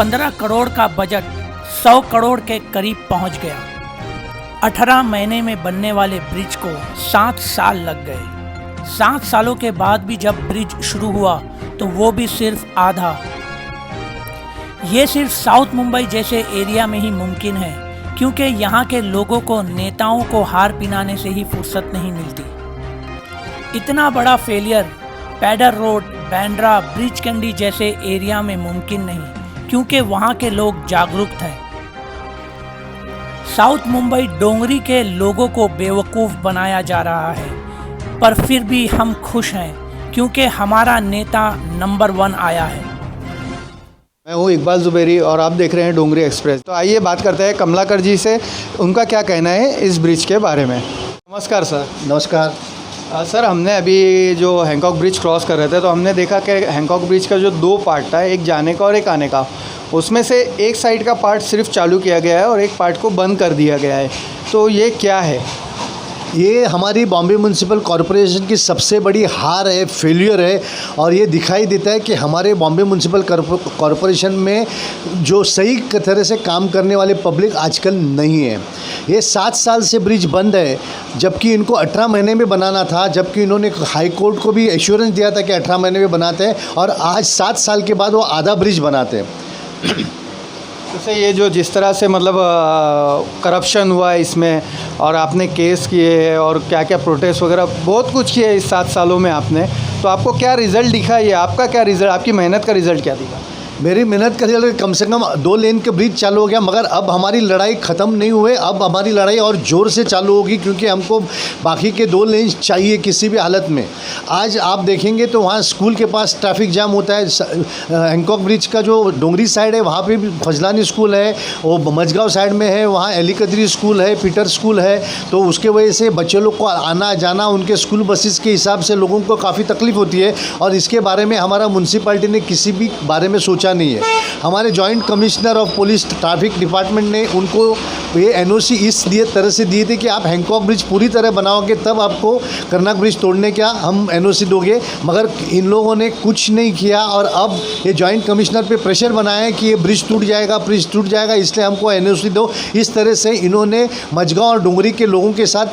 15 करोड़ का बजट 100 करोड़ के करीब पहुंच गया। 18 महीने में बनने वाले ब्रिज को 7 साल लग गए। 7 सालों के बाद भी जब ब्रिज शुरू हुआ तो वो भी सिर्फ आधा। ये सिर्फ साउथ मुंबई जैसे एरिया में ही मुमकिन है, क्योंकि यहाँ के लोगों को नेताओं को हार पिनाने से ही फुर्सत नहीं मिलती। इतना बड़ा failure pader road, Bandra, bridge candy जैसे एरिया में मुमकिन नहीं, क्योंकि वहाँ के लोग जागरूक थे। साउथ मुंबई डोंगरी के लोगों को बेवकूफ़ बनाया जा रहा है, पर फिर भी हम खुश हैं क्योंकि हमारा नेता नंबर 1 आया है। मैं हूँ इकबाल जुबेरी और आप देख रहे हैं डोंगरी एक्सप्रेस। तो आइए बात करते हैं कमलाकर जी से, उनका क्या कहना है इस ब्रिज के बारे में। नमस्कार सर। नमस्कार। सर, हमने अभी जो हैंकॉक ब्रिज क्रॉस कर रहे थे तो हमने देखा कि हैंकॉक ब्रिज का जो 2 पार्ट था, एक जाने का और एक आने का, उसमें से एक साइड का पार्ट सिर्फ चालू किया गया है और एक पार्ट को बंद कर दिया गया है। तो ये क्या है? ये हमारी बॉम्बे म्यूनसिपल कॉरपोरेशन की सबसे बड़ी हार है, फेलियर है। और ये दिखाई देता है कि हमारे बॉम्बे म्यूनसिपल कॉरपोरेशन में जो सही तरह से काम करने वाले पब्लिक आजकल नहीं है। ये 7 साल से ब्रिज बंद है, जबकि इनको 18 महीने में बनाना था, जबकि इन्होंने हाई कोर्ट को भी एश्योरेंस दिया था कि 18 महीने में बनाते हैं, और आज 7 साल के बाद वो आधा ब्रिज बनाते हैं। जैसे ये जो जिस तरह से मतलब करप्शन हुआ है इसमें, और आपने केस किए हैं और क्या क्या प्रोटेस्ट वगैरह बहुत कुछ किया है इस 7 सालों में आपने, तो आपको क्या रिज़ल्ट दिखा? ये आपका क्या रिज़ल्ट, आपकी मेहनत का रिज़ल्ट क्या दिखा? मेरी मेहनत का रिजल्ट कम से कम 2 लेन के ब्रिज चालू हो गया, मगर अब हमारी लड़ाई ख़त्म नहीं हुए। अब हमारी लड़ाई और ज़ोर से चालू होगी, क्योंकि हमको बाकी के 2 लेन चाहिए किसी भी हालत में। आज आप देखेंगे तो वहाँ स्कूल के पास ट्रैफिक जाम होता है। हैंकॉक ब्रिज का जो डोंगरी साइड है वहाँ पे भी फजलानी स्कूल है, वो मझगांव साइड में है, वहाँ अली कदरी स्कूल है, पीटर स्कूल है। तो उसके वजह से बच्चे लोग को आना जाना, उनके स्कूल बसेस के हिसाब से लोगों को काफ़ी तकलीफ़ होती है, और इसके बारे में हमारा म्यूनसिपैलिटी ने किसी भी बारे में सोचा नहीं है। हमारे joint commissioner of police traffic department ने उनको ये एनओसी इसलिए तरह से दिए थे कि आप हैंकॉक ब्रिज पूरी तरह बनाओगे तब आपको कर्नाक ब्रिज तोड़ने का हम एनओसी दोगे, मगर इन लोगों ने कुछ नहीं किया। और अब ये जॉइंट कमिश्नर पे प्रेशर बनाया है कि ये ब्रिज टूट जाएगा, इसलिए हमको एनओसी दो। इस तरह से इन्होंने मझगांव और डोंगरी के लोगों के साथ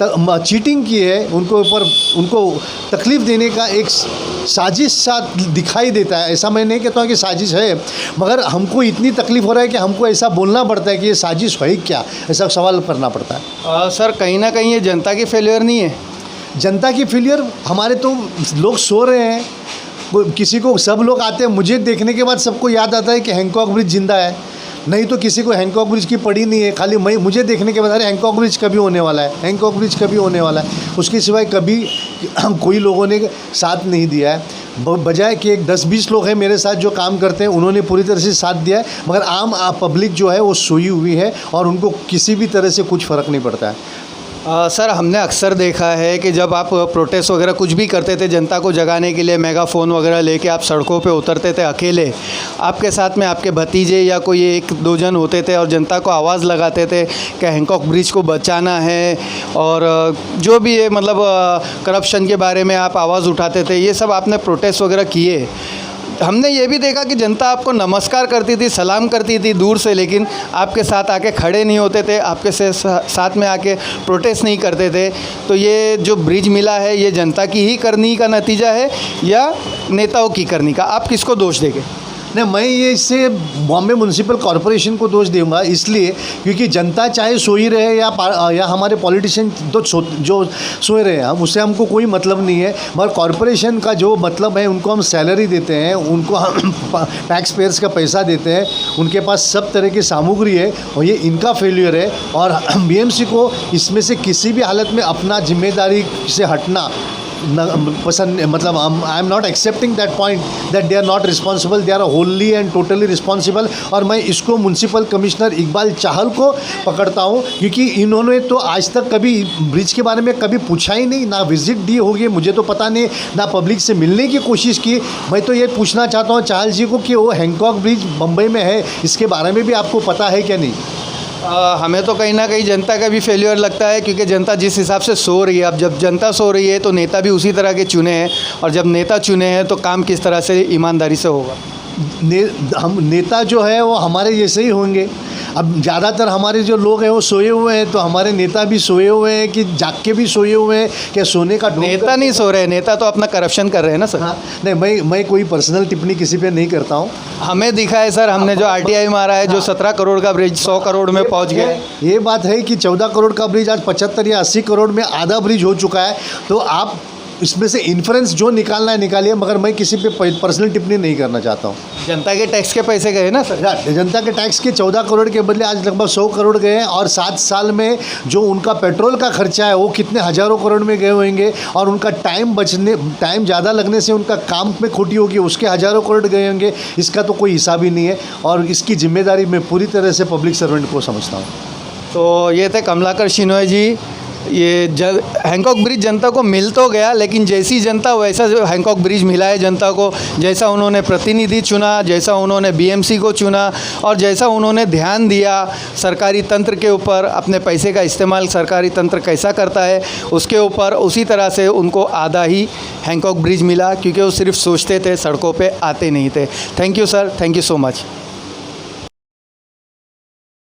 चीटिंग की है, उनको तकलीफ़ देने का एक साजिश सा दिखाई देता है। ऐसा मैं नहीं कहता हूँ कि साजिश है, मगर हमको इतनी तकलीफ़ हो रहा है कि हमको ऐसा बोलना पड़ता है कि ये साजिश है क्या, ऐसा सवाल करना पड़ता है। सर, कहीं ना कहीं ये जनता की फेलियर नहीं है? जनता की फेलियर, हमारे तो लोग सो रहे हैं, किसी को, सब लोग आते हैं, मुझे देखने के बाद सबको याद आता है कि हैंकॉक ब्रिज जिंदा है, नहीं तो किसी को हैंकॉक ब्रिज की पड़ी नहीं है। खाली मुझे देखने के बाद अरे हैंकॉक ब्रिज कभी होने वाला है, हैंकॉक ब्रिज कभी होने वाला है, उसके सिवाय कभी कोई लोगों ने साथ नहीं दिया है। बजाय कि एक 10-20 लोग हैं मेरे साथ जो काम करते हैं, उन्होंने पूरी तरह से साथ दिया है, मगर आम पब्लिक जो है वो सोई हुई है और उनको किसी भी तरह से कुछ फ़र्क नहीं पड़ता है। सर, हमने अक्सर देखा है कि जब आप प्रोटेस्ट वगैरह कुछ भी करते थे, जनता को जगाने के लिए मेगाफोन वगैरह लेके आप सड़कों पे उतरते थे अकेले, आपके साथ में आपके भतीजे या कोई 1-2 जन होते थे और जनता को आवाज़ लगाते थे कि हैंकॉक ब्रिज को बचाना है, और जो भी है मतलब करप्शन के बारे में आप आवाज़ उठाते थे। ये सब आपने प्रोटेस्ट वगैरह किए। हमने ये भी देखा कि जनता आपको नमस्कार करती थी, सलाम करती थी दूर से, लेकिन आपके साथ आके खड़े नहीं होते थे, आपके साथ में आके प्रोटेस्ट नहीं करते थे। तो ये जो ब्रिज मिला है, ये जनता की ही करनी का नतीजा है या नेताओं की करनी का? आप किसको दोष देंगे? नहीं, मैं ये इससे बॉम्बे म्यूनसिपल कॉरपोरेशन को दोष दूंगा, इसलिए क्योंकि जनता चाहे सोई रहे या हमारे पॉलिटिशियन तो जो सोए रहे हैं, हम उससे हमको कोई मतलब नहीं है। मगर कॉरपोरेशन का जो मतलब है, उनको हम सैलरी देते हैं, उनको हम टैक्स पेयर्स का पैसा देते हैं, उनके पास सब तरह की सामग्री है, और ये इनका फेलियर है। और बीएमसी को इसमें से किसी भी हालत में अपना जिम्मेदारी से हटना पसंद, मतलब I am not accepting that point that they are not responsible, they are wholly and totally responsible. और मैं इसको म्यूनसिपल कमिश्नर इकबाल चाहल को पकड़ता हूँ, क्योंकि इन्होंने तो आज तक कभी ब्रिज के बारे में कभी पूछा ही नहीं, ना विजिट दी होगी, मुझे तो पता नहीं, ना पब्लिक से मिलने की कोशिश की। मैं तो ये पूछना चाहता हूँ चाहल जी को कि वो हैंकॉक ब्रिज मुंबई में है, इसके बारे में भी आपको पता है क्या? नहीं, हमें तो कहीं ना कहीं जनता का भी फेलियर लगता है, क्योंकि जनता जिस हिसाब से सो रही है, अब जब जनता सो रही है तो नेता भी उसी तरह के चुने हैं, और जब नेता चुने हैं तो काम किस तरह से ईमानदारी से होगा। हम नेता जो है वो हमारे जैसे ही होंगे। अब ज़्यादातर हमारे जो लोग हैं वो सोए हुए हैं, तो हमारे नेता भी सोए हुए हैं कि जाग के भी सोए हुए हैं, क्या सोने का ढोंग नेता नहीं सो रहे, नेता तो अपना करप्शन कर रहे हैं ना सर। हाँ, नहीं, मैं कोई पर्सनल टिप्पणी किसी पे नहीं करता हूँ। हमें दिखा है सर, हमने जो आरटीआई मारा है, जो 17 करोड़ का ब्रिज 100 करोड़ में पहुंच गया। ये बात है कि 14 करोड़ का ब्रिज आज 75 या 80 करोड़ में आधा ब्रिज हो चुका है। तो आप इसमें से इन्फ्रेंस जो निकालना है निकालिए, मगर मैं किसी पे पर्सनल टिप्पणी नहीं करना चाहता हूँ। जनता के टैक्स के पैसे गए ना सर। जनता के टैक्स के 14 करोड़ के बदले आज लगभग 100 करोड़ गए हैं, और 7 साल में जो उनका पेट्रोल का खर्चा है वो कितने हज़ारों करोड़ में गए होंगे, और उनका टाइम ज़्यादा लगने से उनका काम में खोटी होगी, उसके हज़ारों करोड़ गए होंगे। इसका तो कोई हिसाब ही नहीं है, और इसकी जिम्मेदारी मैं पूरी तरह से पब्लिक सर्वेंट को समझता हूँ। तो ये थे कमलाकर शिनोय जी। ये हैंकॉक ब्रिज जनता को मिल तो गया, लेकिन जैसी जनता वैसा जो हैंकॉक ब्रिज मिला है जनता को, जैसा उन्होंने प्रतिनिधि चुना, जैसा उन्होंने बीएमसी को चुना, और जैसा उन्होंने ध्यान दिया सरकारी तंत्र के ऊपर, अपने पैसे का इस्तेमाल सरकारी तंत्र कैसा करता है उसके ऊपर, उसी तरह से उनको आधा ही हैंकॉक ब्रिज मिला, क्योंकि वो सिर्फ सोचते थे, सड़कों पे आते नहीं थे। Thank you sir, thank you so much.